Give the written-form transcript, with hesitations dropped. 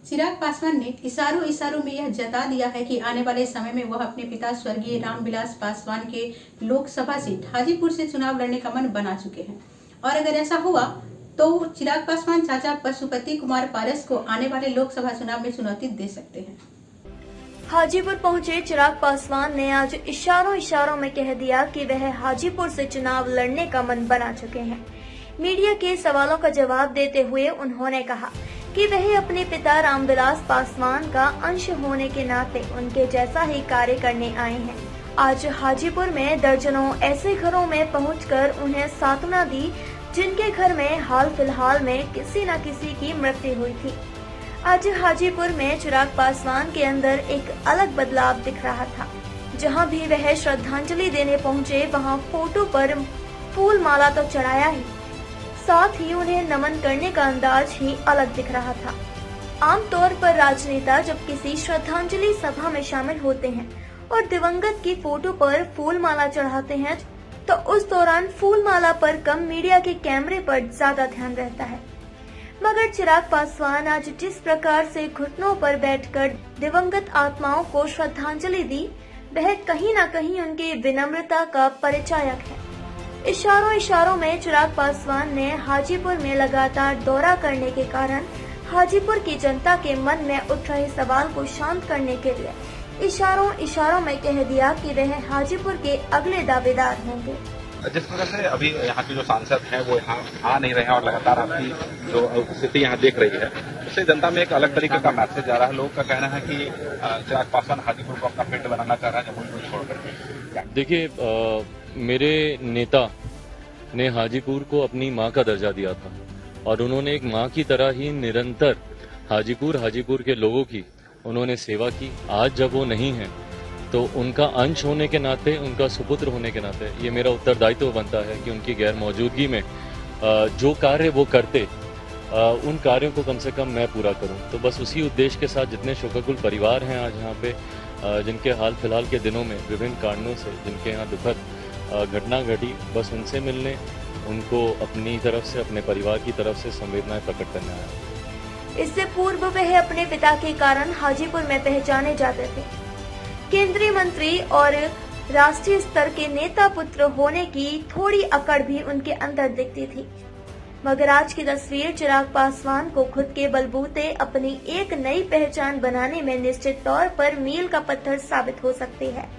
चिराग पासवान ने इशारों में यह जता दिया है कि आने वाले समय में वह अपने पिता स्वर्गीय रामविलास पासवान के लोकसभा सीट हाजीपुर से चुनाव लड़ने का मन बना चुके हैं। और अगर ऐसा हुआ तो चिराग पासवान चाचा पशुपति कुमार पारस को आने वाले लोकसभा चुनाव में चुनौती दे सकते हैं। हाजीपुर पहुंचे चिराग पासवान ने आज इशारों में कह दिया कि वह हाजीपुर से चुनाव लड़ने का मन बना चुके हैं। मीडिया के सवालों का जवाब देते हुए उन्होंने कहा कि वह अपने पिता रामविलास पासवान का अंश होने के नाते उनके जैसा ही कार्य करने आए हैं। आज हाजीपुर में दर्जनों ऐसे घरों में पहुंचकर उन्हें सांत्वना दी जिनके घर में हाल फिलहाल में किसी न किसी की मृत्यु हुई थी। आज हाजीपुर में चिराग पासवान के अंदर एक अलग बदलाव दिख रहा था। जहां भी वह श्रद्धांजलि देने पहुंचे वहां फोटो पर फूल माला तो चढ़ाया ही, साथ ही उन्हें नमन करने का अंदाज ही अलग दिख रहा था। आमतौर पर राजनेता जब किसी श्रद्धांजलि सभा में शामिल होते हैं और दिवंगत की फोटो पर फूल माला चढ़ाते हैं तो उस दौरान फूल माला पर कम मीडिया के कैमरे पर ज्यादा ध्यान रहता है। मगर चिराग पासवान आज जिस प्रकार से घुटनों पर बैठकर दिवंगत आत्माओं को श्रद्धांजलि दी, वह कहीं न कहीं उनकी विनम्रता का परिचायक है। इशारों में चिराग पासवान ने हाजीपुर में लगातार दौरा करने के कारण हाजीपुर की जनता के मन में उठ रहे सवाल को शांत करने के लिए इशारों में कह दिया कि वह हाजीपुर के अगले दावेदार होंगे। जिस प्रकार से अभी यहाँ के जो सांसद हैं वो यहाँ आ नहीं रहे हैं और लगातार आपकी जो स्थिति यहाँ देख रही है, उससे जनता में एक अलग तरीके का मैसेज जा रहा है। लोग का कहना है कि चिराग पासवान हाजीपुर को अपना पेट बनाना चाह रहा है जमुई को छोड़कर। देखिए, मेरे नेता ने हाजीपुर को अपनी मां का दर्जा दिया था और उन्होंने एक मां की तरह ही निरंतर हाजीपुर के लोगों की उन्होंने सेवा की। आज जब वो नहीं है तो उनका अंश होने के नाते, उनका सुपुत्र होने के नाते ये मेरा उत्तरदायित्व बनता है कि उनकी गैर मौजूदगी में जो कार्य वो करते उन कार्यों को कम से कम मैं पूरा करूं। तो बस उसी उद्देश्य के साथ जितने शोकाकुल परिवार हैं आज यहाँ पे, जिनके हाल फिलहाल के दिनों में विभिन्न कारणों से जिनके यहाँ दुखद घटना घटी, बस उनसे मिलने, उनको अपनी तरफ से, अपने परिवार की तरफ से संवेदनाएं प्रकट करने आया। इससे पूर्व वह अपने पिता के कारण हाजीपुर में पहचाने जाते थे। केंद्रीय मंत्री और राष्ट्रीय स्तर के नेता पुत्र होने की थोड़ी अकड़ भी उनके अंदर दिखती थी। मगर आज की तस्वीर चिराग पासवान को खुद के बलबूते अपनी एक नई पहचान बनाने में निश्चित तौर पर मील का पत्थर साबित हो सकती है।